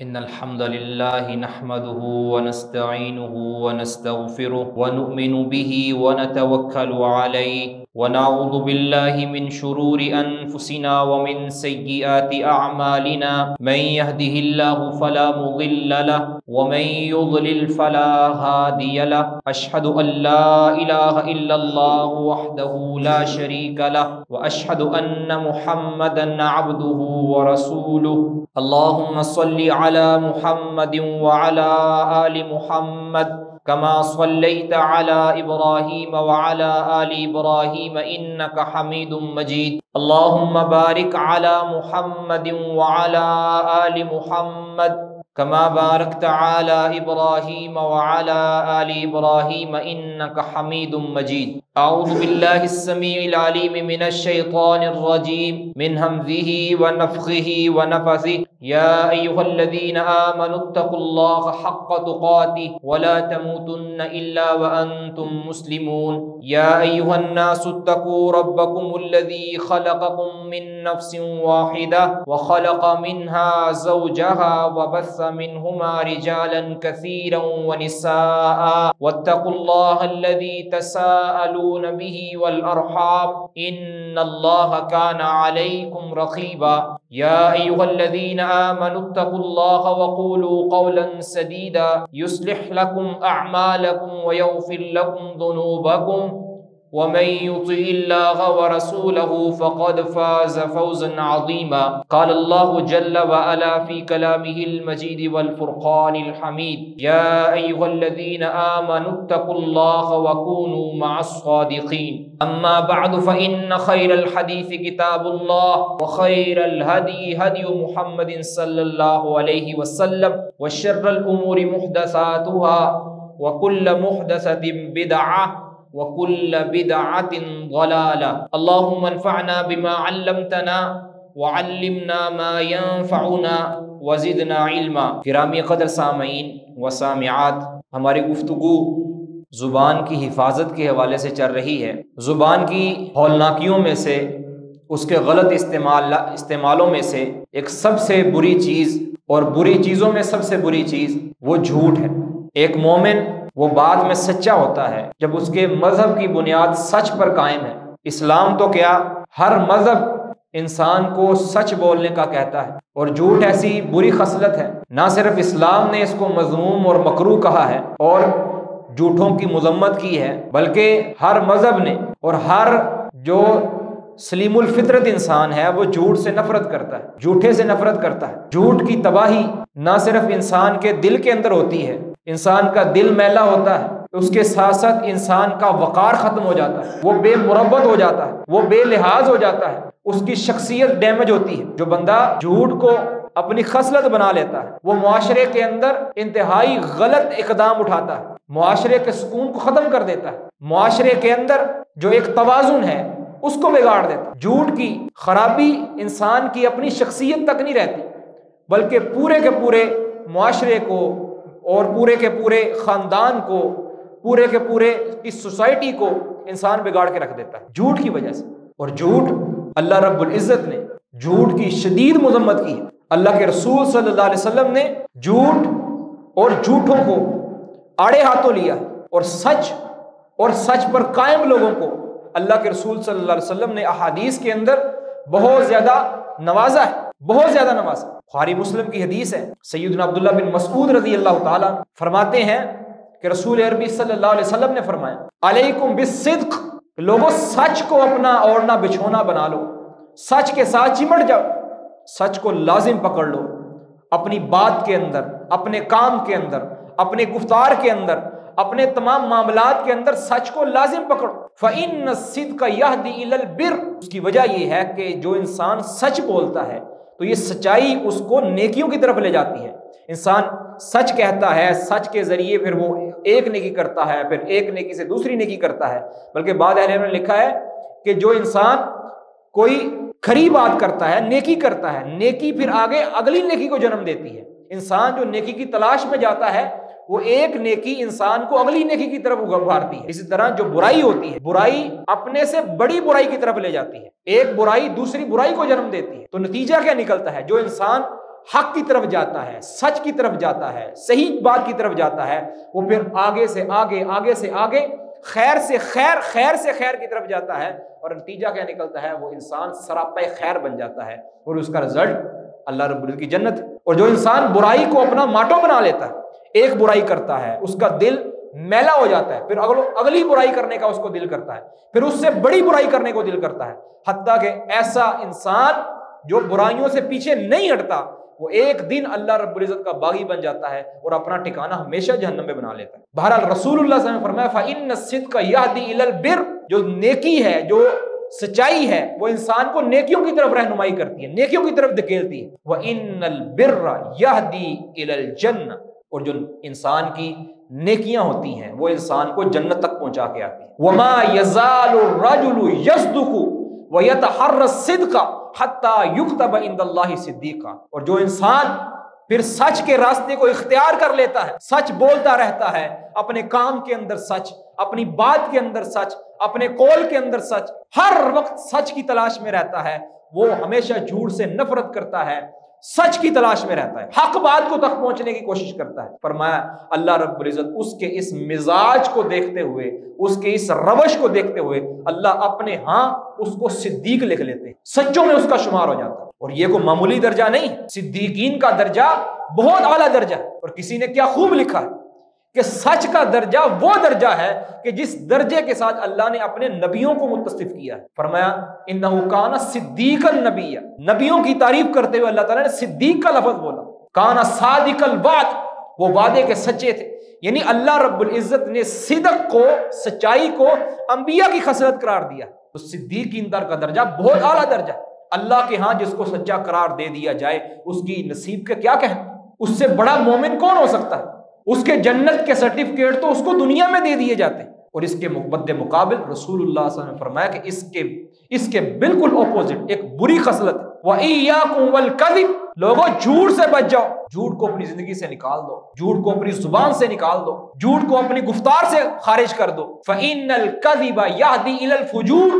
إن الحمد لله نحمده ونستعينه ونستغفره ونؤمن به ونتوكل عليه ونعوذ بالله من شرور أنفسنا ومن سيئات أعمالنا من يهده الله فلا مضل له ومن يضلل فلا هادي له أشهد أن لا إله إلا الله وحده لا شريك له وأشهد أن محمدا عبده ورسوله اللهم صل على محمد وعلى آل محمد كما صليت على إبراهيم وعلى آل إبراهيم إنك حميد مجيد اللهم بارك على محمد وعلى آل محمد كما باركت على إبراهيم وعلى آل إبراهيم إنك حميد مجيد أعوذ بالله السميع العليم من الشيطان الرجيم من همزه ونفخه ونفثه يا أيها الذين آمنوا اتقوا الله حق تقاته ولا تموتن إلا وأنتم مسلمون يا أيها الناس اتقوا ربكم الذي خلقكم من نفس واحدة وخلق منها زوجها وبث منهما رجالا كثيرا ونساء واتقوا الله الذي تساءلون به والأرحام إن الله كان عليكم رقيبا يا أيها الذين آمنوا اتقوا الله وقولوا قولا سديدا يصلح لكم أعمالكم ويغفر لكم ذنوبكم ومن يطع الله ورسوله فقد فاز فوزا عظيما قال الله جل وعلا في كلامه المجيد والفرقان الحميد يا أيها الذين آمنوا اتقوا الله وكونوا مع الصادقين أما بعد فإن خير الحديث كتاب الله وخير الهدي هدي محمد صلى الله عليه وسلم وشر الأمور محدثاتها وكل محدثة بدعة وَكُلَّ بِدْعَةٍ ضَلَالَةٍ اللهم انفعنا بما علمتنا وعلمنا ما ينفعنا وزدنا علما۔ گرامی قدر سامعین و سامعات، ہماری گفتگو زبان کی حفاظت کے حوالے سے چل رہی ہے۔ زبان کی ہولناکیوں میں سے، اس کے غلط استعمالوں میں سے ایک سب سے بری چیز، اور بری چیزوں میں سب سے بری چیز وہ جھوٹ ہے۔ ایک مومن وہ بعد میں سچا ہوتا ہے جب اس کے مذہب کی بنیاد سچ پر قائم ہے۔ اسلام تو کیا، ہر مذہب انسان کو سچ بولنے کا کہتا ہے، اور جھوٹ ایسی بری خصلت ہے، نہ صرف اسلام نے اس کو مذموم اور مکروہ کہا ہے اور جھوٹوں کی مذمت کی ہے، بلکہ ہر مذہب نے، اور ہر جو سلیم الفطرت انسان ہے وہ جھوٹ سے نفرت کرتا ہے، جھوٹے سے نفرت کرتا ہے۔ جھوٹ کی تباہی نہ صرف انسان کے دل کے اندر ہوتی ہے، انسان کا دل میلا ہوتا ہے، اس کے ساتھ ساتھ انسان کا وقار ختم ہو جاتا ہے، وہ بے مربت ہو جاتا ہے، وہ بے لحاظ ہو جاتا ہے، اس کی شخصیت ڈیمیج ہوتی ہے۔ جو بندہ جھوٹ کو اپنی خصلت بنا لیتا ہے وہ معاشرے کے اندر انتہائی غلط اقدام اٹھاتا ہے، معاشرے کے سکون کو ختم کر دیتا ہے، معاشرے کے اندر جو ایک توازن ہے اس کو بگاڑ دیتا ہے۔ جھوٹ کی خرابی انسان کی اپنی شخصیت تک نہیں رہتی، بلکہ پورے کے پورے معاشرے کو اور پورے کے پورے خاندان کو، پورے کے پورے کی سوسائٹی کو انسان بگاڑ کے رکھ دیتا ہے جھوٹ کی وجہ سے۔ اور جھوٹ، اللہ رب العزت نے جھوٹ کی شدید مذمت کی ہے۔ اللہ کے رسول صلی اللہ علیہ وسلم نے جھوٹ اور جھوٹوں کو آڑے ہاتھوں لیا، اور سچ پر قائم لوگوں کو اللہ کے رسول صلی اللہ علیہ وسلم نے احادیث کے اندر بہت زیادہ نوازا ہے، بہت زیادہ نوازا۔ بخاری مسلم کی حدیث ہے، سیدنا عبداللہ بن مسعود رضی اللہ تعالیٰ فرماتے ہیں کہ رسول عربی صلی اللہ علیہ وسلم نے فرمایا، علیکم بالصدق، لوگوں سچ کو اپنا اوڑھنا بچھونا بنا لو، سچ کے ساتھ چمٹ جاؤ، سچ کو لازم پکڑ لو، اپنی بات کے اندر، اپنے کام کے اندر، اپنے گفتار کے اندر، اپنے تمام معاملات کے اندر سچ کو لازم پکڑو۔ فَإِنَّ الصِّدْقَ يَهْدِي إِلَى الْبِرِّ، اس کی وجہ یہ ہے کہ جو انسان سچ بولتا ہے تو یہ سچائی اس کو نیکیوں کی طرف لے جاتی ہے۔ انسان سچ کہتا ہے، سچ کے ذریعے پھر وہ ایک نیکی کرتا ہے، پھر ایک نیکی سے دوسری نیکی کرتا ہے، بلکہ بعض اہل علم نے لکھا ہے کہ جو انسان کوئی کھری بات کرتا ہے، نیکی کرتا ہے، نیکی پھر آگے اگلی نیکی کو جنم دیتی ہے۔ انسان جو نیکی کی تلاش میں جاتا ہے وہ ایک نیکی انسان کو اگلی نیکی کی طرف ابھارتی ہے۔ اسی طرح جو برائی ہوتی ہے، برائی اپنے سے بڑی برائی کی طرف لے جاتی ہے، ایک برائی دوسری برائی کو جنم دیتی ہے۔ تو نتیجہ کیا نکلتا ہے؟ جو انسان حق کی طرف جاتا ہے، سچ کی طرف جاتا ہے، صحیح بات کی طرف جاتا ہے، وہ پھر آگے سے آگے، آگے سے آگے، خیر سے خیر، خیر سے خیر کی طرف جاتا ہے، اور نتیجہ کیا نکلتا ہے؟ وہ انسان سراپا خیر بن جاتا ہے، اور اس کا رزلٹ اللہ رب العزت کی جنت۔ اور جو انسان برائی کو اپنا ماٹو بنا لیتا ہے، ایک برائی کرتا ہے، اس کا دل میلا ہو جاتا ہے، پھر اگلی برائی کرنے کا اس کو دل کرتا ہے، پھر اس سے بڑی برائی کرنے کو دل کرتا ہے، حتیٰ کہ ایسا انسان جو برائیوں سے پیچھے نہیں ہٹتا، وہ ایک دن اللہ رب العزت کا باغی بن جاتا ہے اور اپنا ٹھکانہ ہمیشہ جہنم میں بنا لیتا ہے۔ بہرحال رسول اللہ صلی اللہ علیہ وسلم نے فرمایا فَإِنَّ الصِّدْقَ يَهْدِي إِلَى الْبِرِّ، جو نیکی ہے، جو سچائی ہے، وہ انسان کو نیکیوں کی طرف رہنمائی کرتی ہے، نیکیوں کی طرف دھکیلتی ہے۔ وَإِنَّ الْبِرَّ يَهْدِي إِلَى الْجَنَّةِ، اور جو انسان کی نیکیاں ہوتی ہیں وہ انسان کو جنت تک پہنچا کے آتی ہیں۔ وَمَا يَزَالُ الرَّجُلُ يَصْدُقُ وَيَتَحَرَّ الصِّدْقَ حَتَّى يُكْتَبَ عِندَ اللَّهِ صِدِّيقًا، اور جو انسان پھر سچ کے راستے کو اختیار کر لیتا ہے، سچ بولتا رہتا ہے، اپنے کام کے اندر سچ، اپنی بات کے اندر سچ، اپنے قول کے اندر سچ، ہر وقت سچ کی تلاش میں رہتا ہے، وہ ہمیشہ جھوٹ سے نفرت کرتا ہے، سچ کی تلاش میں رہتا ہے، حق بات کو تک پہنچنے کی کوشش کرتا ہے۔ فرمایا اللہ رب العزت اس کے اس مزاج کو دیکھتے ہوئے، اس کے اس روش کو دیکھتے ہوئے، اللہ اپنے ہاں اس کو صدیق لکھ لیتے ہیں، سچوں میں اس کا شمار ہو جاتا ہے۔ اور یہ کوئی معمولی درجہ نہیں، صدیقین کا درجہ بہت اعلیٰ درجہ ہے۔ اور کسی نے کیا خوب لکھا ہے کہ سچ کا درجہ وہ درجہ ہے کہ جس درجے کے ساتھ اللہ نے اپنے نبیوں کو متصف کیا ہے۔ فرمایا انہ کان صدیقا نبیا، نبیوں کی تعریف کرتے ہوئے اللہ تعالیٰ نے صدیق کا لفظ بولا۔ کان صادق الوعد، وہ وعدے کے سچے تھے، یعنی اللہ رب العزت نے صدق کو، سچائی کو انبیاء کی خصلت قرار دیا۔ تو صدیقین کا درجہ بہت اعلیٰ درجہ، اللہ کے ہاں جس کو سچا قرار دے دیا جائے اس کی نصیب کا کیا کہنا، اس سے بڑا مومن کون ہو سکتا ہے؟ اس کے جنت کے سرٹیفکیٹ تو اس کو دنیا میں دے دیے جاتے ہیں۔ اور اس کے مد مقابل رسول اللہ صلی اللہ علیہ وسلم نے فرمایا کہ اس کے بالکل اپوزٹ ایک بری خصلت ہے، وَإِيَّاكُمْ وَالْكَذِبَ، لوگوں جھوٹ سے بچ جاؤ، جھوٹ کو اپنی زندگی سے نکال دو، جھوٹ کو اپنی زبان سے نکال دو، جھوٹ کو اپنی گفتار سے خارج کر دو۔ فَإِنَّ الْكَذِبَ يَهْدِي إِلَى الْفُجُورِ،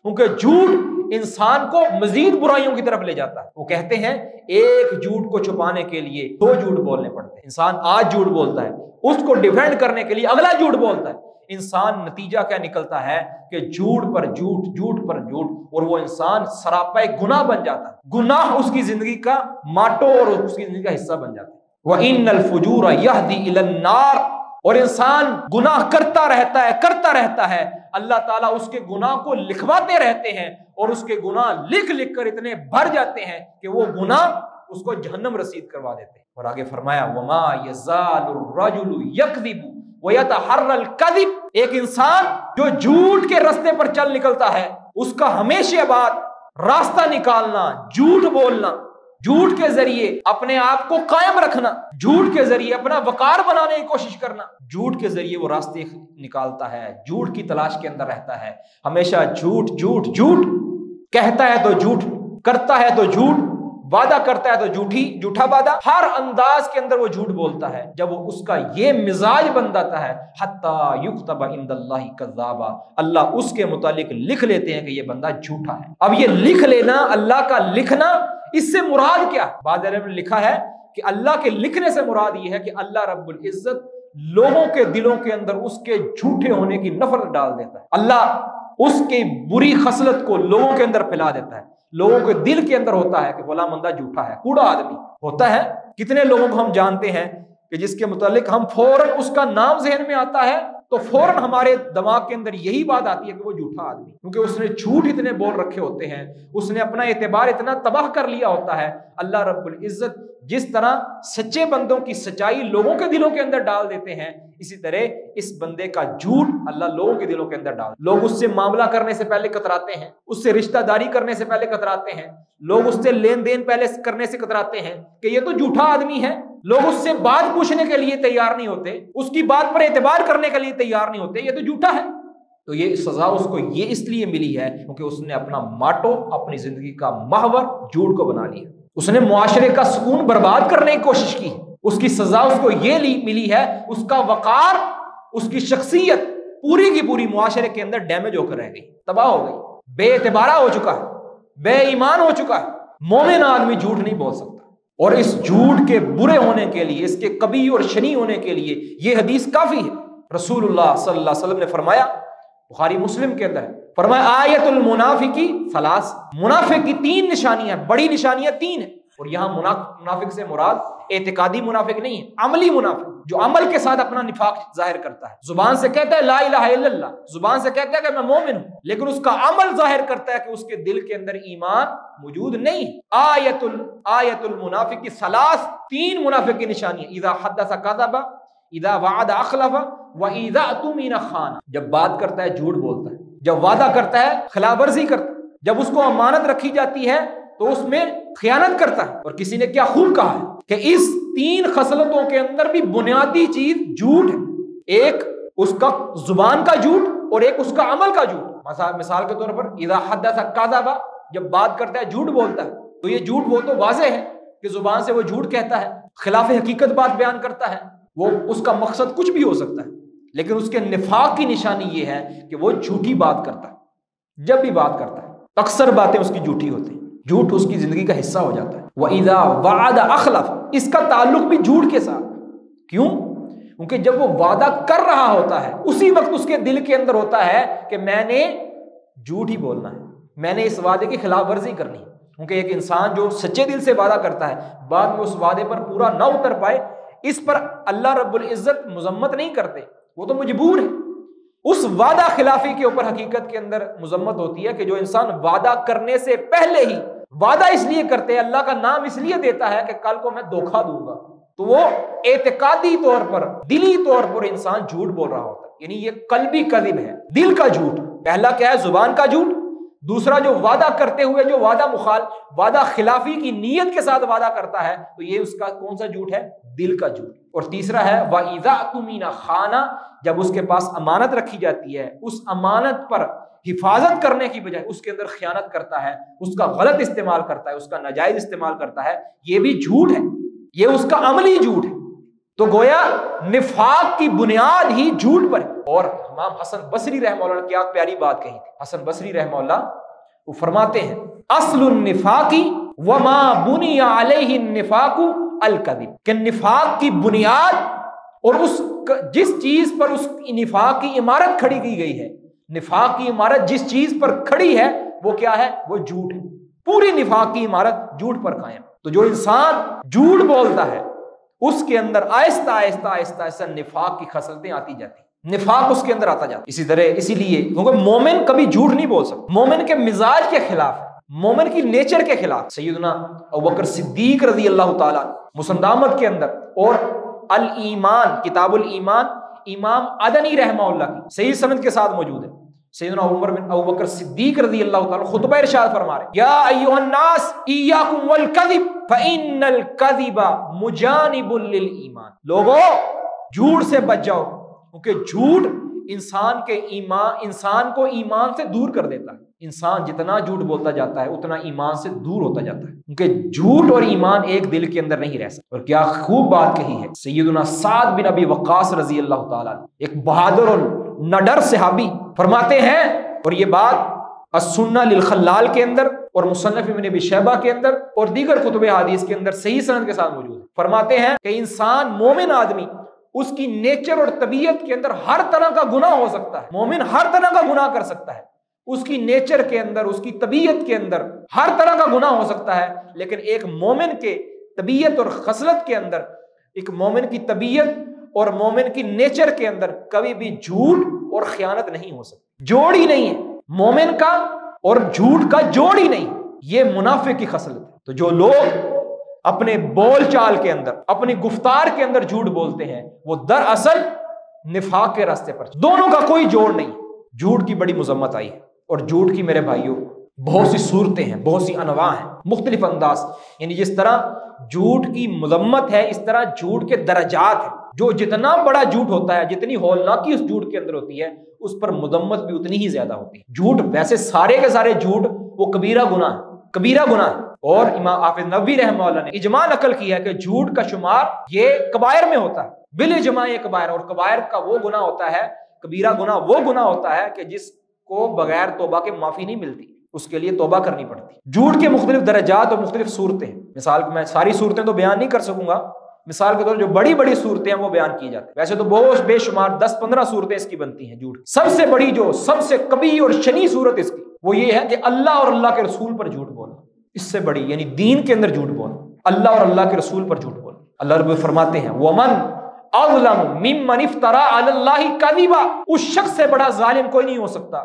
کیونکہ جھوٹ انسان کو مزید برائیوں کی طرف لے جاتا ہے۔ وہ کہتے ہیں ایک جھوٹ کو چھپانے کے لیے 2 جھوٹ بولنے پڑتے ہیں۔ انسان آج جھوٹ بولتا ہے، اس کو ڈیفینڈ کرنے کے لیے اگلا جھوٹ بولتا ہے، انسان نتیجہ کیا نکلتا ہے کہ جھوٹ پر جھوٹ، جھوٹ پر جھوٹ، اور وہ انسان سراپا گناہ بن جاتا ہے، گناہ اس کی زندگی کا ماٹو اور اس کی زندگی کا حصہ بن جاتا ہے۔ وَإِنَّ الْفُجُورَ يَهْدِي إِلَى النَّارِ، اور انسان گناہ کرتا رہتا ہے، اللہ تعالیٰ اس کے گناہ کو لکھواتے رہتے ہیں، اور اس کے گناہ لکھ کر اتنے بھر جاتے ہیں کہ وہ گناہ اس کو جہنم رسید کروا دیتے ہیں۔ اور آگے فرمایا وَمَا يَزَالُ الرَّجُلُ يَكْذِبُ وَيَتَحَرَّ الْكَذِبَ، ایک انسان جو جھوٹ کے راستے پر چل نکلتا ہے، اس کا ہمیشہ بعد راستہ نکالنا، جھوٹ بولنا، جھوٹ کے ذریعے اپنے آپ کو قائم رکھنا، جھوٹ کے ذریعے اپنا وقار بنانے کی کوشش کرنا، جھوٹ کے ذریعے وہ راستے نکالتا ہے، جھوٹ کی تلاش کے اندر رہتا ہے، ہمیشہ جھوٹ جھوٹ جھوٹ، کہتا ہے تو جھوٹ، کرتا ہے تو جھوٹ، وعدہ کرتا ہے تو جھوٹا وعدہ، ہر انداز کے اندر وہ جھوٹ بولتا ہے۔ جب وہ اس کا یہ مزاج بن جاتا ہے حتی یکتب عند اللہ کذابا، اللہ اس کے متعلق لکھ لیتے ہیں کہ یہ بندہ جھوٹا ہے۔ اب یہ لکھ لینا، اللہ کا لکھنا، اس سے مراد کیا؟ بعض علماء نے لکھا ہے کہ اللہ کے لکھنے سے مراد یہ ہے کہ اللہ رب العزت لوگوں کے دلوں کے اندر اس کے جھوٹے ہونے کی نفرت ڈال دیتا ہے، اللہ اس کی بری خصلت کو لوگوں کے اندر پھیلا دیتا ہے۔ لوگوں کے دل کے اندر ہوتا ہے کہ فلاں بندہ جھوٹا ہے، کوڑا آدمی ہوتا ہے۔ کتنے لوگوں کو ہم جانتے ہیں کہ جس کے متعلق ہم فوراً اس کا نام ذہن میں آتا ہے تو فوراً ہمارے دماغ کے اندر یہی بات آتی ہے کہ وہ جھوٹا آدمی، کیونکہ اس نے جھوٹ اتنے بول رکھے ہوتے ہیں، اس نے اپنا اعتبار اتنا تباہ کر لیا ہوتا ہے۔ اللہ رب العزت جس طرح سچے بندوں کی سچائی لوگوں کے دلوں کے اندر ڈال دیتے ہیں، اسی طرح اس بندے کا جھوٹ اللہ لوگوں کے دلوں کے اندر ڈال، لوگ اس سے معاملہ کرنے سے پہلے کتراتے ہیں، اس سے رشتہ داری کرنے سے پہلے کتراتے ہیں، لوگ اس سے لین دین پہلے کرنے سے کتراتے ہیں کہ یہ تو جھوٹا آدمی ہے، لوگ اس سے بات پوچھنے کے لیے تیار نہیں ہوتے، اس کی بات پر اعتبار کرنے کے لیے تیار نہیں ہوتے، یہ تو جھوٹا ہے۔ تو یہ سزا اس کو یہ اس لیے ملی ہے کیونکہ اس نے اپنا ماٹو، اپنی زندگی کا محور جھوٹ کو بنا لیا، اس نے معاشرے کا سکون برباد کرنے کی کوشش کی، اس کی سزا اس کو یہ ملی ہے، اس کا وقار، اس کی شخصیت پوری کی پوری معاشرے کے اندر ڈیمیج ہو کر رہ گئی، تباہ ہو گئی، بے اعتبارہ ہو چکا ہے، بے ایمان ہو چکا ہے۔ مومن آدمی جھوٹ نہیں بول سکتا، اور اس جھوٹ کے برے ہونے کے لیے، اس کے قبیح اور شنیع ہونے کے لیے یہ حدیث کافی ہے۔ رسول اللہ صلی اللہ علیہ وسلم نے فرمایا، بخاری مسلم کے اندر ہے، فرمایا آیت المنافقی ثلاث، منافق کی 3 نشانیاں، بڑی نشانیاں 3 ہیں۔ اور یہاں منافق سے مراد اعتقادی منافق نہیں ہے، عملی منافق، جو عمل کے ساتھ اپنا نفاق ظاہر کرتا ہے۔ زبان سے کہتا ہے لا الہ الا اللہ، زبان سے کہتا ہے کہ میں مومن ہوں، لیکن اس کا عمل ظاہر کرتا ہے کہ اس کے دل کے اندر ایمان موجود نہیں۔ آیت المنافق ثلاث، 3 منافق کی نشانی ہے، اذا حدث کذب، اذا وعد اخلف، واذا اؤتمن خان۔ جب بات کرتا ہے جھوٹ بولتا ہے، جب وعدہ کرتا ہے خلاف ورزی کرتا ہے، جب اس کو امانت رکھی جاتی ہے تو اس میں خیانت کرتا ہے۔ اور کسی نے کیا خوب کہا ہے کہ اس 3 خصلتوں کے اندر بھی بنیادی چیز جھوٹ ہے، ایک اس کا زبان کا جھوٹ اور ایک اس کا عمل کا جھوٹ۔ مثال کے طور پر اذا حدث کذب، جب بات کرتا ہے جھوٹ بولتا ہے، تو یہ جھوٹ وہ تو واضح ہے کہ زبان سے وہ جھوٹ کہتا ہے، خلاف حقیقت بات بیان کرتا ہے، وہ اس کا مقصد کچھ بھی ہو سکتا ہے، لیکن اس کے نفاق کی نشانی یہ ہے کہ وہ جھوٹی بات کرتا ہے، جب بھی بات کرتا ہے اکثر باتیں اس کی جھوٹی ہوتی ہیں، جھوٹ اس کی زندگی کا حصہ ہو جاتا ہے۔ وَإِذَا وَعَدَ أَخْلَفَ، اس کا تعلق بھی جھوٹ کے ساتھ، کیوں؟ کیونکہ جب وہ وعدہ کر رہا ہوتا ہے اسی وقت اس کے دل کے اندر ہوتا ہے کہ میں نے جھوٹ ہی بولنا ہے، میں نے اس وعدے کی خلاف ورزی کرنی ہے۔ کیونکہ ایک انسان جو سچے دل سے وعدہ کرتا ہے، بعد میں اس وعدے پر پورا نہ اتر پائے، اس پر اللہ رب العزت مذمت نہیں کرتے، وہ تو مجبور ہے۔ اس وعدہ خلافی کے اوپر حقیقت کے اندر مذمت ہوتی ہے کہ جو انسان وعدہ کرنے سے پہلے ہی وعدہ اس لیے کرتے ہیں، اللہ کا نام اس لیے دیتا ہے کہ کل کو میں دھوکہ دوں گا، تو وہ اعتقادی طور پر، دلی طور پر انسان جھوٹ بول رہا ہوتا ہے، یعنی یہ قلبی کذب ہے، دل کا جھوٹ۔ پہلا کیا ہے؟ زبان کا جھوٹ۔ دوسرا جو وعدہ کرتے ہوئے جو وعدہ خلافی کی نیت کے ساتھ وعدہ کرتا ہے، تو یہ اس کا کون سا جھوٹ ہے؟ دل کا جھوٹ۔ اور تیسرا ہے وَإِذَا اؤْتُمِنَ خَانَ، جب اس کے پاس امانت رکھی جاتی ہے، اس امانت پر حفاظت کرنے کی بجائے اس کے اندر خیانت کرتا ہے، اس کا غلط استعمال کرتا ہے، اس کا ناجائز استعمال کرتا ہے، یہ بھی جھوٹ ہے، یہ اس کا عملی جھوٹ ہے۔ تو گویا نفاق کی بنیاد ہی جھوٹ پر ہے۔ اور امام حسن بصری رحمہ اللہ نے کیا پیاری بات کہی تھی، حسن بصری رحمہ اللہ وہ فرماتے ہیں اصل النفاق وما بنی علیہ النفاق الکذب، کہ نفاق کی بنیاد اور جس چیز پر اس نفاق کی عمارت کھڑی کی گئی ہے، نفاق کی عمارت جس چیز پر کھڑی ہے وہ کیا ہے؟ وہ جھوٹ ہے۔ پوری نفاق کی عمارت جھوٹ پر قائم۔ تو جو انسان جھوٹ بولتا ہے اس کے اندر آہستہ آہستہ آہستہ آہستہ نفاق کی خصلتیں آتی جاتی، نفاق اس کے اندر آتا جاتا۔ اسی لیے کیونکہ مومن کبھی جھوٹ نہیں بول سکتا، مومن کے مزاج کے خلاف ہے، مومن کی نیچر کے خلاف۔ سیدنا ابوبکر صدیق رضی اللہ تعالیٰ مسند احمد کے اندر اور الایمان، کتاب الایمان، امام عدنی رحمہ اللہ کی صحیح سند کے ساتھ موجود ہے۔ سیدنا عمر بن ابوبکر صدیق رضی اللہ تعالیٰ خطبہ ارشاد فرما رہے، یا ایھا الناس ایاکم والکذب فإن الکذب مجانب للایمان، لوگوں جھوٹ سے بچ جاؤ، کیونکہ جھوٹ انسان کو ایمان سے دور کر دیتا ہے۔ انسان جتنا جھوٹ بولتا جاتا ہے اتنا ایمان سے دور ہوتا جاتا ہے، کیونکہ جھوٹ اور ایمان ایک دل کے اندر نہیں رہ سکتا۔ اور کیا خوب بات کہی ہے سیدنا سعد بن ابی وقاص رضی اللہ تعالیٰ، ایک بہادر اور نڈر صحابی، فرماتے ہیں، اور یہ بات السنہ للخلال کے اندر اور مصنف ابن ابی شیبہ کے اندر اور دیگر کتب حدیث کے اندر صحیح سند کے ساتھ موجود ہے، فرماتے ہیں کہ انسان مومن آدمی، اس کی نیچر اور طبیعت کے اندر ہر طرح کا گناہ ہو سکتا ہے، مومن ہر طرح کا گناہ کر سکتا ہے، اس کی نیچر کے اندر، اس کی طبیعت کے اندر ہر طرح کا گناہ ہو سکتا ہے، لیکن ایک مومن کے طبیعت اور خصلت کے اندر، ایک مومن کی طبیعت اور مومن کی نیچر کے اندر کبھی بھی جھوٹ اور خیانت نہیں ہو سکتی، جوڑ ہی نہیں ہے، مومن کا اور جھوٹ کا جوڑ ہی نہیں، یہ منافق کی خصلت ہے۔ تو جو لوگ اپنے بول چال کے اندر، اپنی گفتار کے اندر جھوٹ بولتے ہیں، وہ دراصل نفاق کے راستے پر، دونوں کا کوئی جوڑ نہیں۔ جھوٹ کی بڑی مذمت آئی ہے، اور جھوٹ کی میرے بھائیوں بہت سی صورتیں ہیں، بہت سی انواع ہیں، مختلف انداز، یعنی جس طرح جھوٹ کی مذمت ہے اس طرح جھوٹ کے درجات ہیں۔ جو جتنا بڑا جھوٹ ہوتا ہے، جتنی ہولناکی اس جھوٹ کے اندر ہوتی ہے، اس پر مذمت بھی اتنی ہی زیادہ ہوتی ہے۔ جھوٹ ویسے سارے کے سارے جھوٹ وہ کبیرہ گناہ ہے، اور امام حافظ نووی رحمہ اللہ نے اجماع نقل کیا ہے کہ جھوٹ کا شمار یہ کبائر میں ہوتا ہے، بالاجماع یہ کبائر، اور کبائر کا وہ گناہ ہوتا ہے، کبیرہ گناہ وہ گناہ ہوتا ہے کہ جس کو بغیر توبہ کے معافی نہیں ملتی۔ اس کے لیے توبہ کرنی پڑتی ہے۔ جھوٹ کے مختلف درجات اور مختلف صورتیں ہیں، مثال میں ساری صورتیں تو بیان نہیں کر سکوں گا، مثال کے طور جو بڑی بڑی صورتیں ہیں وہ بیان کی جاتی ہیں، ویسے تو بہت بے شمار 10-15 صورتیں اس کی بنتی ہیں جھوٹ۔ سب سے بڑی جو سب سے کبھی اور شنی صورت اس کی وہ یہ ہے کہ اللہ اور اللہ کے رسول پر جھوٹ بولنا، اس سے بڑی یعنی دین کے اندر جھوٹ بولنا، اللہ اور اللہ کے رسول پر جھوٹ بولنا۔ اللہ رب فرماتے ہیں وَمَنْ أَظْلَمُ مِمَّنِ افْتَرَىٰ عَلَى اللَّهِ كَذِبًا، اس شخص سے بڑا ظالم کوئی نہیں ہو سکتا،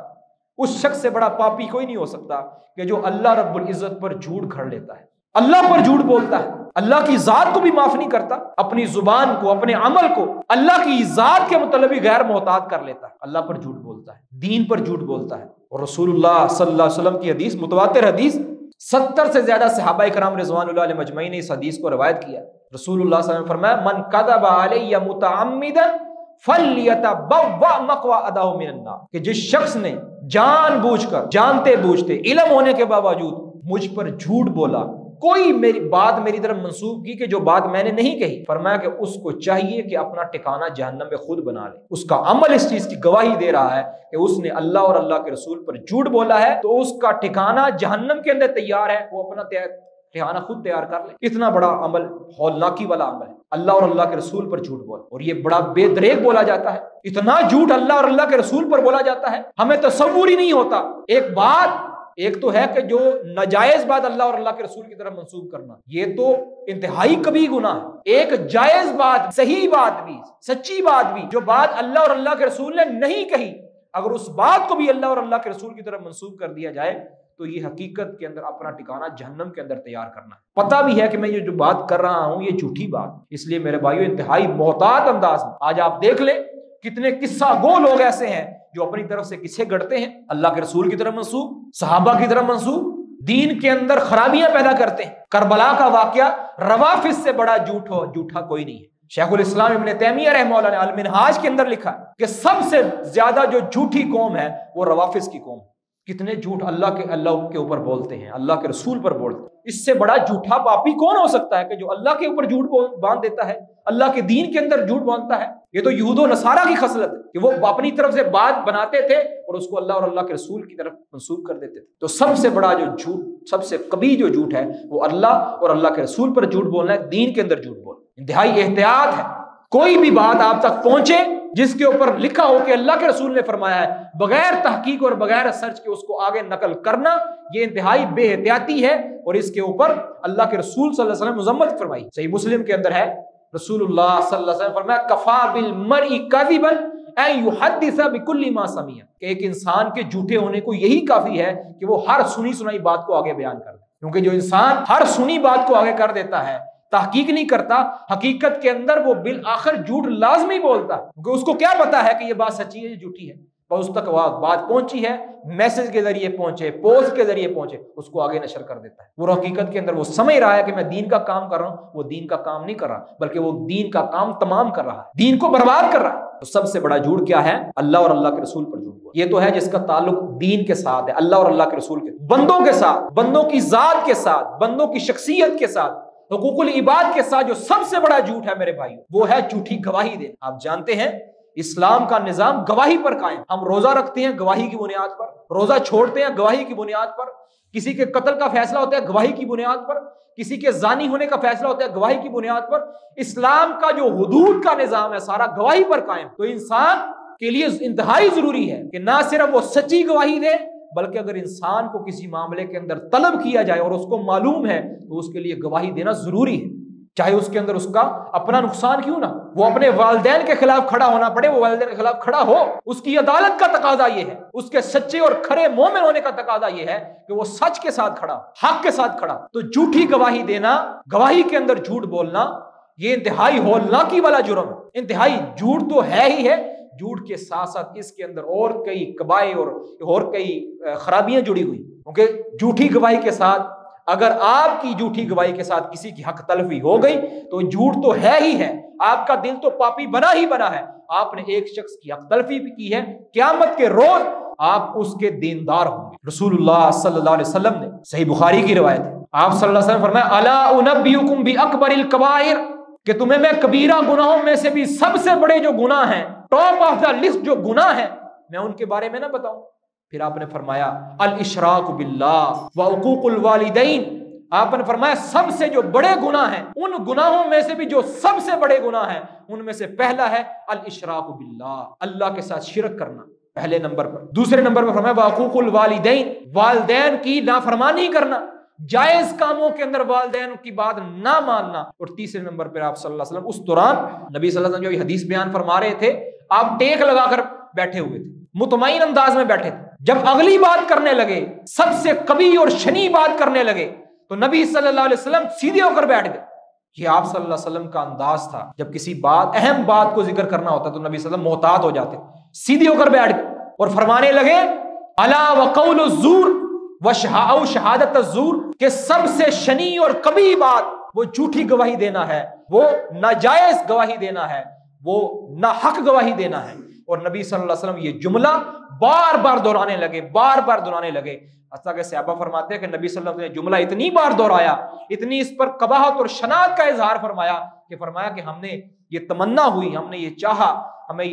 اس شخص سے بڑا پاپی کوئی نہیں ہو سکتا کہ جو اللہ رب العزت پر جھوٹ گھڑ لیتا ہے، اللہ پر جھوٹ بولتا ہے، اللہ کی ذات کو بھی معاف نہیں کرتا، اپنی زبان کو اپنے عمل کو اللہ کی ذات کے متعلق بھی غیر محتاط کر لیتا ہے، اللہ پر جھوٹ بولتا ہے، دین پر جھوٹ بولتا ہے۔ اور رسول اللہ صلی اللہ علیہ وسلم کی حدیث، متواتر حدیث، 70 سے زیادہ صحابہ کرام رضوان اللہ علیہ مجمعین نے اس حدیث کو روایت کیا۔ رسول اللہ صلی اللہ علیہ وسلم نے فرمایا من کذب علی متعمدا فلیتبوأ مقعدہ من النار، کہ جس شخص نے جان بوجھ کر، جانتے بوجھتے، علم ہونے کے باوجود مجھ پر جھوٹ بولا، کوئی میری بات میری طرف منسوب کی کہ جو بات میں نے نہیں کہی، فرمایا کہ اس کو چاہیے کہ اپنا ٹھکانہ جہنم میں خود بنا لے۔ اس کا عمل اس چیز کی گواہی دے رہا ہے کہ اس نے اللہ اور اللہ کے رسول پر جھوٹ بولا ہے، تو اس کا ٹھکانہ جہنم کے اندر تیار ہے، وہ اپنا ٹھکانہ خود تیار کر لے۔ اتنا بڑا عمل، ہولناکی والا عمل ہے، اللہ اور اللہ کے رسول پر جھوٹ بولا، اور یہ بڑا بے دریغ بولا جاتا ہے، اتنا جھوٹ اللہ اور اللہ کے رسول پر بولا جاتا ہے، ہمیں تصور ہی نہیں ہوتا۔ ایک تو ہے کہ جو ناجائز بات اللہ اور اللہ کے رسول کی طرف منسوب کرنا، یہ تو انتہائی کبھی گناہ ہے۔ ایک جائز بات، صحیح بات بھی، سچی بات بھی، جو بات اللہ اور اللہ کے رسول نے نہیں کہی، اگر اس بات کو بھی اللہ اور اللہ کے رسول کی طرف منسوب کر دیا جائے تو یہ حقیقت کے اندر اپنا ٹھکانہ جہنم کے اندر تیار کرنا ہے۔ پتہ بھی ہے کہ میں یہ جو بات کر رہا ہوں یہ جھوٹی بات، اس لیے میرے بھائیو انتہائی محتاط انداز میں آج آپ دیکھ لیں کتنے قصہ گو لوگ ایسے ہیں جو اپنی طرف سے قصے گڑتے ہیں، اللہ کے رسول کی طرف منسوب، صحابہ کی طرف منسوب، دین کے اندر خرابیاں پیدا کرتے ہیں۔ کربلا کا واقعہ روافض سے بڑا جھوٹا کوئی نہیں ہے۔ شیخ الاسلام ابن تیمیہ رحمہ اللہ نے المنہاج کے اندر لکھا کہ سب سے زیادہ جو جھوٹی قوم ہے وہ روافض کی قوم ہے۔ کتنے جھوٹ اللہ کے اوپر بولتے ہیں، اللہ کے رسول پر بولتے ہیں۔ اس سے بڑا جھوٹا پاپی کون ہو سکتا ہے کہ جو اللہ کے اوپر جھوٹ باندھ دیتا ہے، اللہ کے دین کے اندر جھوٹ باندھتا ہے۔ یہ تو یہود و نصارہ کی خصلت ہے کہ وہ اپنی طرف سے بات بناتے تھے اور اس کو اللہ اور اللہ کے رسول کی طرف منسوب کر دیتے تھے۔ تو سب سے بڑا جو جھوٹ، سب سے کبھی جو جھوٹ ہے وہ اللہ اور اللہ کے رسول پر جھوٹ بولنا ہے، دین کے اندر جھوٹ بولنا۔ انتہائی احتیاط ہے، کوئی بھی بات آپ تک پہنچے جس کے اوپر لکھا ہو کہ اللہ کے رسول نے فرمایا ہے، بغیر تحقیق اور بغیر سرچ کے اس کو آگے نقل کرنا، یہ انتہائی بے احتیاطی ہے، اور اس کے اوپر اللہ کے رسول صلی اللہ علیہ وسلم مذمت فرمائی۔ صحیح مسلم کے اندر ہے، رسول اللہ صلی اللہ علیہ وسلم فرمایا کفا بالمرء کذبا ان یحدث بکل ما سمع، کہ ایک انسان کے جھوٹے ہونے کو یہی کافی ہے کہ وہ ہر سنی سنائی بات کو آگے بیان کر دے، کیونکہ جو انسان ہر سنی بات کو آگے کر دیتا ہے، تحقیق نہیں کرتا، حقیقت کے اندر وہ بالآخر جھوٹ لازمی بولتا ہے، کیونکہ اس کو کیا پتا ہے کہ یہ بات سچی ہے یا جھوٹی ہے، بس اس تک بات پہنچی ہے، میسج کے ذریعے پہنچے، پوسٹ کے ذریعے پہنچے، اس کو آگے نشر کر دیتا ہے۔ وہ حقیقت کے اندر وہ سمجھ رہا ہے کہ میں دین کا کام کر رہا ہوں، وہ دین کا کام نہیں کر رہا، بلکہ وہ دین کا کام تمام کر رہا ہے، دین کو برباد کر رہا ہے۔ تو سب سے بڑا جھوٹ کیا ہے؟ اللہ اور اللہ کے رسول پر جھوٹ بولنا۔ یہ تو ہے جس کا تعلق دین کے ساتھ ہے، اللہ اور اللہ کے رسول کے، بندوں کے ساتھ، بندوں کی ذات کے ساتھ، بندوں کی شخصیت کے ساتھ، حقوق العباد کے ساتھ جو سب سے بڑا جھوٹ ہے میرے بھائیو، وہ ہے جھوٹی گواہی دے۔ آپ جانتے ہیں اسلام کا نظام گواہی پر قائم، ہم روزہ رکھتے ہیں گواہی کی بنیاد پر، روزہ چھوڑتے ہیں گواہی کی بنیاد پر، کسی کے قتل کا فیصلہ ہوتا ہے گواہی کی بنیاد پر، کسی کے زانی ہونے کا فیصلہ ہوتا ہے گواہی کی بنیاد پر۔ اسلام کا جو حدود کا نظام ہے سارا گواہی پر قائم۔ تو انسان کے لیے انتہائی ضروری ہے کہ نہ صرف وہ سچی گواہی دے، بلکہ اگر انسان کو کسی معاملے کے اندر طلب کیا جائے اور اس کو معلوم ہے تو اس کے لیے گواہی دینا ضروری ہے، چاہے اس کے اندر اس کا اپنا نقصان کیوں نہ، وہ اپنے والدین کے خلاف کھڑا ہونا پڑے، وہ والدین کے خلاف کھڑا ہو، اس کی عدالت کا تقاضا یہ ہے، اس کے سچے اور کھرے مومن ہونے کا تقاضا یہ ہے کہ وہ سچ کے ساتھ کھڑا، حق کے ساتھ کھڑا۔ تو جھوٹی گواہی دینا، گواہی کے اندر جھوٹ بولنا، یہ انتہائی ہولناکی والا جرم ہے۔ انتہائی جھوٹ تو ہے ہی ہے، جھوٹ کے ساتھ ساتھ اس کے اندر اور کئی قبائح اور کئی خرابیاں جڑی ہوئی، کیونکہ جھوٹی گواہی کے ساتھ، اگر آپ کی جھوٹی گواہی کے ساتھ کسی کی حق تلفی ہو گئی تو جھوٹ تو ہے ہی ہے، آپ کا دل تو پاپی بنا ہی بنا ہے، آپ نے ایک شخص کی حق تلفی بھی کی ہے، قیامت کے روز آپ اس کے دیندار ہوں گے۔ رسول اللہ صلی اللہ علیہ وسلم نے، صحیح بخاری کی روایت ہے، آپ صلی اللہ علیہ وسلم فرمایا الا انبئکم باکبر الکبائر، کہ تمہیں میں کبیرہ گناہوں میں سے بھی سب سے بڑے جو گناہ ہیں، ٹاپ آف دا لسٹ جو گناہ ہیں، میں ان کے بارے میں نہ بتاؤں؟ پھر آپ نے فرمایا الاشراک باللہ وعقوق الوالدین، آپ نے فرمایا سب سے جو بڑے گناہ ہیں، ان گناہوں میں سے بھی جو سب سے بڑے گناہ ہیں ان میں سے پہلا ہے الاشراک باللہ، اللہ کے ساتھ شرک کرنا پہلے نمبر پر۔ دوسرے نمبر پر فرمایا وعقوق الوالدین، والدین کی نافرمانی کرنا، جائز کاموں کے اندر والدین کی بات نہ ماننا۔ اور تیسرے نمبر پر آپ صلی اللہ علیہ وسلم اس دوران نبی صلی اللہ علیہ وسلم جو حدیث بیان فرما رہے تھے، آپ ٹیک لگا کر بیٹھے ہوئے تھے، مطمئن انداز میں بیٹھے تھے۔ جب اگلی بات کرنے لگے، سب سے قوی اور شنی بات کرنے لگے، تو نبی صلی اللہ علیہ وسلم سیدھے ہو کر بیٹھ گئے۔ یہ آپ صلی اللہ علیہ وسلم کا انداز تھا، جب کسی بات اہم بات کو ذکر کرنا ہوتا تو نبی صلی اللہ علیہ وسلم محتاط ہو جاتے، سیدھے ہو کر بیٹھ گئے اور فرمانے لگے الا وقول الزور و شہادت الزور، کہ سب سے شنی اور قوی بات وہ جھوٹی گواہی دینا ہے، وہ ناجائز گواہی دینا ہے، وہ ناحق گواہی دینا ہے۔ اور نبی صلی اللہ علیہ وسلم یہ جملہ بار بار دہرانے لگے، بار بار دہرانے لگے، حتیٰ کہ صحابہ فرماتے ہیں کہ نبی صلی اللہ علیہ وسلم نے جملہ اتنی بار دہرایا، اتنی اس پر قباحت اور شناعت کا اظہار فرمایا کہ ہم نے یہ تمنا ہوئی، ہم نے یہ چاہا، ہمیں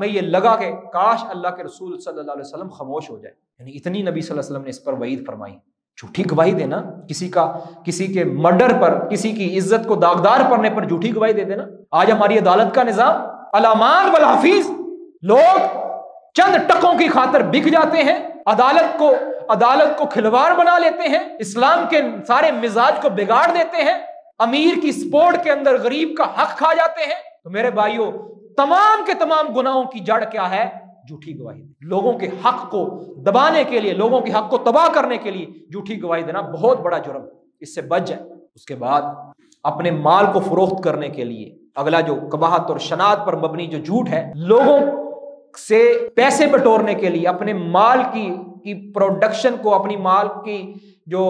یہ لگا کہ کاش اللہ کے رسول صلی اللہ علیہ وسلم خاموش ہو جائے۔ یعنی اتنی نبی صلی اللہ علیہ وسلم نے اس پر وعید فرمائی۔ جھوٹی گواہی دینا، کسی کے مرڈر پر، کسی کی عزت کو داغدار کرنے پر جھوٹی گواہی دے دینا۔ آج ہماری عدالت کا نظام الامان والحفیظ، لوگ چند ٹکوں کی خاطر بک جاتے ہیں، عدالت کو کھلواڑ بنا لیتے ہیں، اسلام کے سارے مزاج کو بگاڑ دیتے ہیں، امیر کی سپورٹ کے اندر غریب کا حق کھا جاتے ہیں۔ تو میرے بھائیوں، تمام کے تمام گناہوں کی جڑ کیا ہے؟ جھوٹی گواہی۔ لوگوں کے حق کو دبانے کے لیے، لوگوں کے حق کو تباہ کرنے کے لیے جھوٹی گواہی دینا بہت بڑا جرم، اس سے بچ جائے۔ اس کے بعد اپنے مال کو فروخت کرنے کے لیے اگلا جو قباحت اور شناعت پر مبنی جو جھوٹ ہے، لوگوں سے پیسے بٹورنے کے لیے، اپنے مال کی پروڈکشن کو، اپنی مال کی جو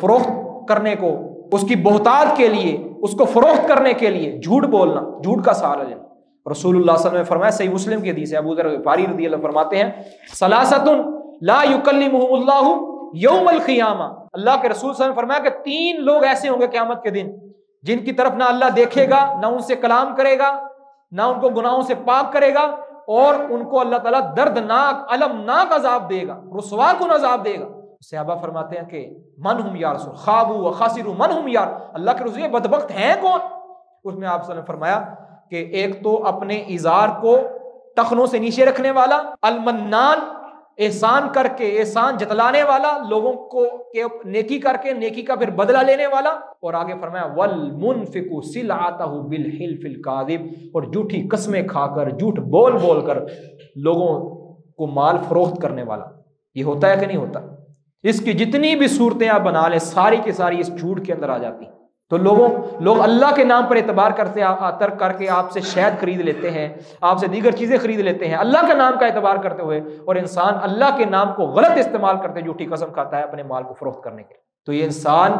فروخت کرنے کو، اس کی بہتات کے لیے، اس کو فروخت کرنے کے لیے جھوٹ بولنا، جھوٹ کا سہارا لینا۔ رسول اللہ صلی اللہ علیہ وسلم نے فرمایا، صحیح مسلم کی حدیث ہے، ابو ذر غفاری رضی اللہ فرماتے ہیں ثلاثۃ لا یکلمہم اللہ یوم القیامہ، اللہ کے رسول صلی اللہ علیہ وسلم نے فرمایا کہ 3 لوگ ایسے ہوں گے قیامت کے دن جن کی طرف نہ اللہ دیکھے گا، نہ ان سے کلام کرے گا، نہ ان کو گناہوں سے پاک کرے گا، اور ان کو اللہ تعالیٰ دردناک المناک عذاب دے گا، رسوا کن عذاب دے گا۔ صحابہ فرماتے ہیں کہ من ہم یا رسول، خابوا وخسروا من ہم یا اللہ کے رسول، یہ بدبخت ہیں کون؟ اس میں آپ صلی اللہ علیہ وسلم نے فرمایا کہ ایک تو اپنے ازار کو ٹخنوں سے نیچے رکھنے والا، المنان احسان کر کے احسان جتلانے والا، لوگوں کو نیکی کر کے نیکی کا پھر بدلہ لینے والا، اور آگے فرمایا والمنفق سلعتہ بالحلف الکاذب، اور جھوٹی قسمیں کھا کر، جھوٹ بول کر لوگوں کو مال فروخت کرنے والا۔ یہ ہوتا ہے کہ نہیں ہوتا؟ اس کی جتنی بھی صورتیں آپ بنا لیں، ساری کی ساری اس جھوٹ کے اندر آ جاتی ہیں۔ تو لوگ اللہ کے نام پر اعتبار کرتے ترک کر کے آپ سے شہد خرید لیتے ہیں، آپ سے دیگر چیزیں خرید لیتے ہیں اللہ کا نام کا اعتبار کرتے ہوئے، اور انسان اللہ کے نام کو غلط استعمال کرتے جھوٹی قسم کھاتا ہے اپنے مال کو فروخت کرنے کے لیے۔ تو یہ انسان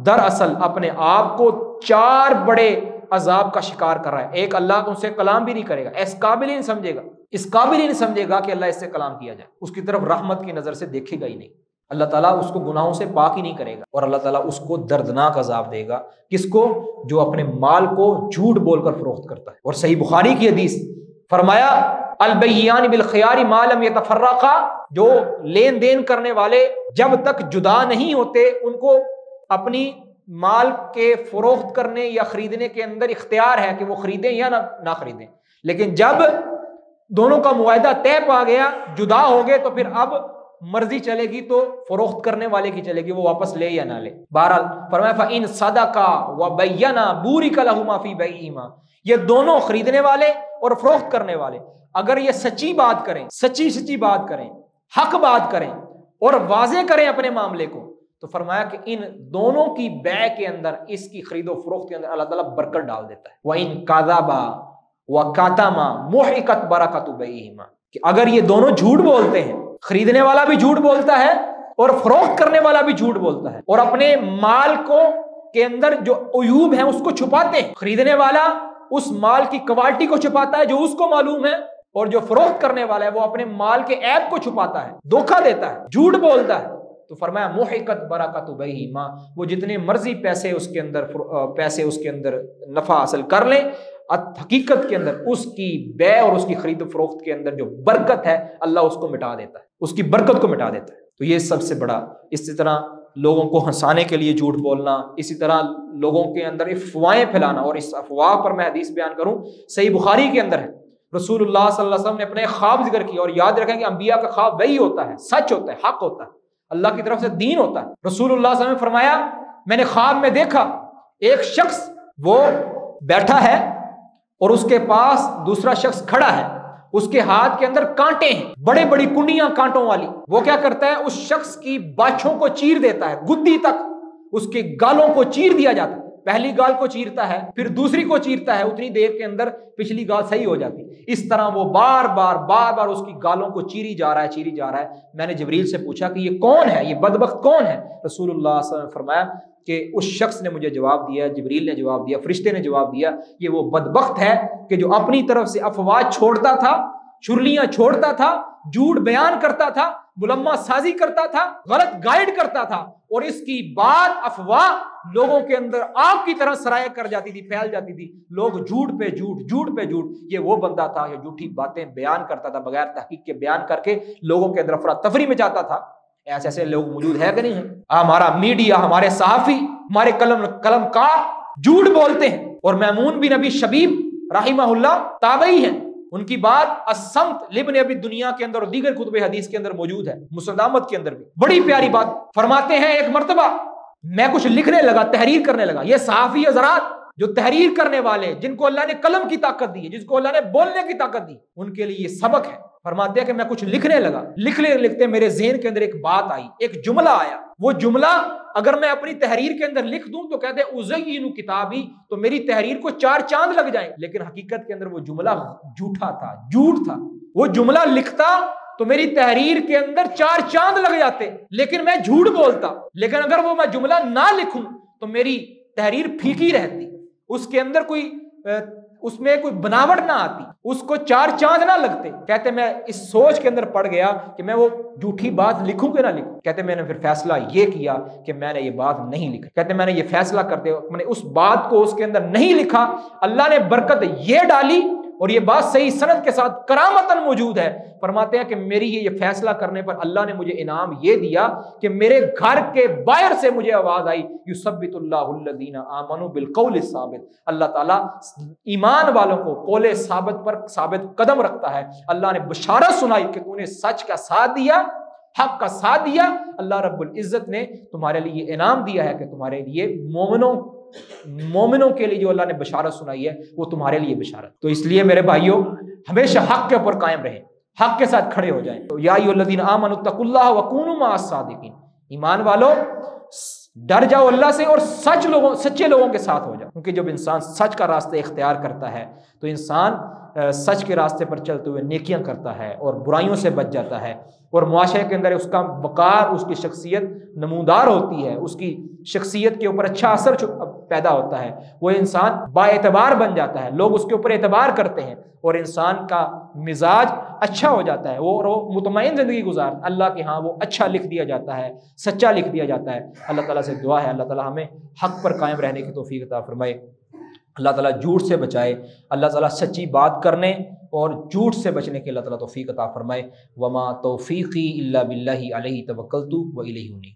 دراصل اپنے آپ کو 4 بڑے عذاب کا شکار کر رہا ہے۔ ایک، اللہ ان سے کلام بھی نہیں کرے گا، اس قابل ہی نہیں سمجھے گا کہ اللہ اس سے کلام کیا جائے، اس کی طرف رحمت کی نظر سے دیکھے گا ہی نہیں، اللہ تعالیٰ اس کو گناہوں سے پاک ہی نہیں کرے گا، اور اللہ تعالیٰ اس کو دردناک عذاب دے گا۔ کس کو؟ جو اپنے مال کو جھوٹ بول کر فروخت کرتا ہے۔ اور صحیح بخاری کی حدیث فرمایا البیان بالخیار ما لم یتفرقا، جو لین دین کرنے والے جب تک جدا نہیں ہوتے ان کو اپنی مال کے فروخت کرنے یا خریدنے کے اندر اختیار ہے کہ وہ خریدیں یا نہ خریدیں، لیکن جب دونوں کا معاہدہ طے پا گیا، جدا ہو گئے، تو پھر اب مرضی چلے گی تو فروخت کرنے والے کی چلے گی، وہ واپس لے یا نہ لے۔ بہرحال فرمایا فَإِن صَدَقَا وَبَيَّنَا بُورِكَ لَهُمَا فِي بَيْعِهِمَا، یہ دونوں خریدنے والے اور فروخت کرنے والے اگر یہ سچی بات کریں، سچی بات کریں، حق بات کریں اور واضح کریں اپنے معاملے کو، تو فرمایا کہ ان دونوں کی بیع کے اندر، اس کی خرید و فروخت کے اندر اللہ تعالیٰ برکت ڈال دیتا ہے۔ وَإِن كَذَبَا وَكَتَمَا مُحِقَتْ بَرَكَةُ بَيْعِهِمَا، کہ اگر یہ دونوں جھوٹ بولتے ہیں، خریدنے والا بھی جھوٹ بولتا ہے اور فروخت کرنے والا بھی جھوٹ بولتا ہے، اور اپنے مال کو کے اندر جو عیوب ہیں اس کو چھپاتے ہیں، خریدنے والا اس مال کی کوالٹی کو چھپاتا ہے جو اس کو معلوم ہے، اور جو فروخت کرنے والا ہے وہ اپنے مال کے عیب کو چھپاتا ہے، دھوکہ دیتا ہے، جھوٹ بولتا ہے، تو فرمایا محقت برکت بہیما، وہ جتنے مرضی پیسے اس کے اندر نفع حاصل کر لیں، حقیقت کے اندر اس کی بے اور اس کی خرید و فروخت کے اندر جو برکت ہے اللہ اس کو مٹا دیتا ہے، اس کی برکت کو مٹا دیتا ہے۔ تو یہ سب سے بڑا، اسی طرح لوگوں کو ہنسانے کے لیے جھوٹ بولنا، اسی طرح لوگوں کے اندر افواہیں پھیلانا، اور اس افواہ پر میں حدیث بیان کروں، صحیح بخاری کے اندر ہے، رسول اللہ صلی اللہ علیہ وسلم نے اپنے خواب ذکر کیا، اور یاد رکھیں کہ انبیاء کا خواب وہی ہوتا ہے، سچ ہوتا ہے، حق ہوتا ہے، اللہ کی طرف سے دین ہوتا ہے۔ رسول اللہ صلی اللہ علیہ وسلم نے فرمایا میں نے خواب میں دیکھا ایک شخص وہ بیٹھا ہے اور اس کے پاس دوسرا شخص کھڑا ہے، اس کے ہاتھ کے اندر کانٹے ہیں، بڑے بڑی کنڈیاں کانٹوں والی۔ وہ کیا کرتا ہے، اس شخص کی باچھوں کو چیر دیتا ہے، گدی تک اس کے گالوں کو چیر دیا جاتا ہے، پہلی گال کو چیرتا ہے پھر دوسری کو چیرتا ہے، اتنی دیر کے اندر پچھلی گال صحیح ہو جاتی۔ اس طرح وہ بار بار اس کی گالوں کو چیری جا رہا ہے۔ میں نے جبریل سے پوچھا کہ یہ کون ہے، یہ بدبخت کون ہے؟ رسول اللہ صلی اللہ علیہ وسلم نے فرمایا کہ اس شخص نے مجھے جواب دیا، جبریل نے جواب دیا، فرشتے نے جواب دیا، یہ وہ بدبخت ہے کہ جو اپنی طرف سے افواہ چھوڑتا تھا، چھرلیاں چھوڑتا تھا، جھوٹ بیان کرتا تھا، ملمہ سازی کرتا تھا، غلط گائیڈ کرتا تھا، اور اس کی بات افواہ لوگوں کے اندر آگ کی طرح سرایہ کر جاتی تھی، پھیل جاتی تھی، لوگ جھوٹ پہ جھوٹ۔ یہ وہ بندہ تھا جو جھوٹی باتیں بیان کرتا تھا، بغیر تحقیق کے بیان کر کے لوگوں کے اندر افراتفری میں جاتا تھا۔ ایسے لوگ موجود ہے کہ نہیں ہے؟ ہمارا میڈیا، ہمارے صحافی، ہمارے قلم کار جھوٹ بولتے ہیں، اور میمون بن ابی شبیب رحمہ اللہ تابعی ہیں، ان کی بات الصمت لابن ابی دنیا کے اندر اور دیگر کتب حدیث کے اندر موجود ہے، مسند احمد کے اندر بھی بڑی پیاری بات فرماتے ہیں۔ ایک مرتبہ میں کچھ لکھنے لگا، تحریر کرنے لگا، یہ صحافی حضرات جو تحریر کرنے والے، جن کو اللہ نے قلم کی طاقت دی ہے، جس کو اللہ نے بولنے کی طاقت دی، ان کے لیے یہ سبق ہے۔ فرماتے ہیں کہ میں کچھ لکھنے لگا، لکھتے میرے ذہن کے اندر ایک بات آئی، ایک جملہ آیا، وہ جملہ اگر میں اپنی تحریر کے اندر لکھ دوں تو کہتے ہیں ازین کتابی، تو میری تحریر کو 4 چاند لگ جائیں، لیکن حقیقت کے اندر وہ جملہ جھوٹا تھا، جھوٹ تھا۔ وہ جملہ لکھتا تو میری تحریر کے اندر 4 چاند لگ جاتے، لیکن میں جھوٹ بولتا۔ لیکن اگر وہ میں جملہ نہ لکھوں تو میری تحریر پھیکی رہتی، اس کے اندر اس میں کوئی بناوٹ نہ آتی، اس کو 4 چاند نہ لگتے۔ کہتے میں اس سوچ کے اندر پڑ گیا کہ میں وہ جھوٹی بات لکھوں کہ نہ لکھوں۔ کہتے میں نے پھر فیصلہ یہ کیا کہ میں نے یہ بات نہیں لکھی۔ کہتے میں نے یہ فیصلہ کرتے ہوئے میں نے اس بات کو اس کے اندر نہیں لکھا، اللہ نے برکت یہ ڈالی، اور یہ بات صحیح سند کے ساتھ کرامتاً موجود ہے۔ فرماتے ہیں کہ میری یہ فیصلہ کرنے پر اللہ نے مجھے انعام یہ دیا کہ میرے گھر کے باہر سے مجھے آواز آئی، یثبت اللہ الذین آمنوا بالقول الثابت، اللہ تعالیٰ ایمان والوں کو قول ثابت پر ثابت قدم رکھتا ہے۔ اللہ نے بشارت سنائی کہ تو نے سچ کا ساتھ دیا، حق کا ساتھ دیا، اللہ رب العزت نے تمہارے لیے انعام دیا ہے کہ تمہارے لیے مومنوں کے لیے جو اللہ نے بشارت سنائی ہے وہ تمہارے لیے بشارت۔ تو اس لیے میرے بھائیوں ہمیشہ حق کے اوپر قائم رہیں، حق کے ساتھ کھڑے ہو جائیں۔ تو یا ایھا الذین آمنوا اتقوا اللہ وکونوا مع الصادقین، ایمان والو ڈر جاؤ اللہ سے اور سچے لوگوں کے ساتھ ہو جاؤ، کیونکہ جب انسان سچ کا راستہ اختیار کرتا ہے تو انسان سچ کے راستے پر چلتے ہوئے نیکیاں کرتا ہے اور برائیوں سے بچ جاتا ہے، اور معاشرے کے اندر اس کا وقار، اس کی شخصیت نمودار ہوتی ہے، اس کی شخصیت کے اوپر اچھا اثر پیدا ہوتا ہے، وہ انسان با اعتبار بن جاتا ہے، لوگ اس کے اوپر اعتبار کرتے ہیں، اور انسان کا مزاج اچھا ہو جاتا ہے، وہ مطمئن زندگی گزار، اللہ کے ہاں وہ اچھا لکھ دیا جاتا ہے، سچا لکھ دیا جاتا ہے۔ اللہ تعالیٰ سے دعا ہے اللہ تعالیٰ ہمیں حق پر قائم رہنے کی توفیق عطا فرمائے، اللہ تعالیٰ جھوٹ سے بچائے، اللہ تعالیٰ سچی بات کرنے اور جھوٹ سے بچنے کے اللہ تعالیٰ توفیق عطا فرمائے۔ وما توفیقی الا باللہ علیہ توکلت و الیہ انیب۔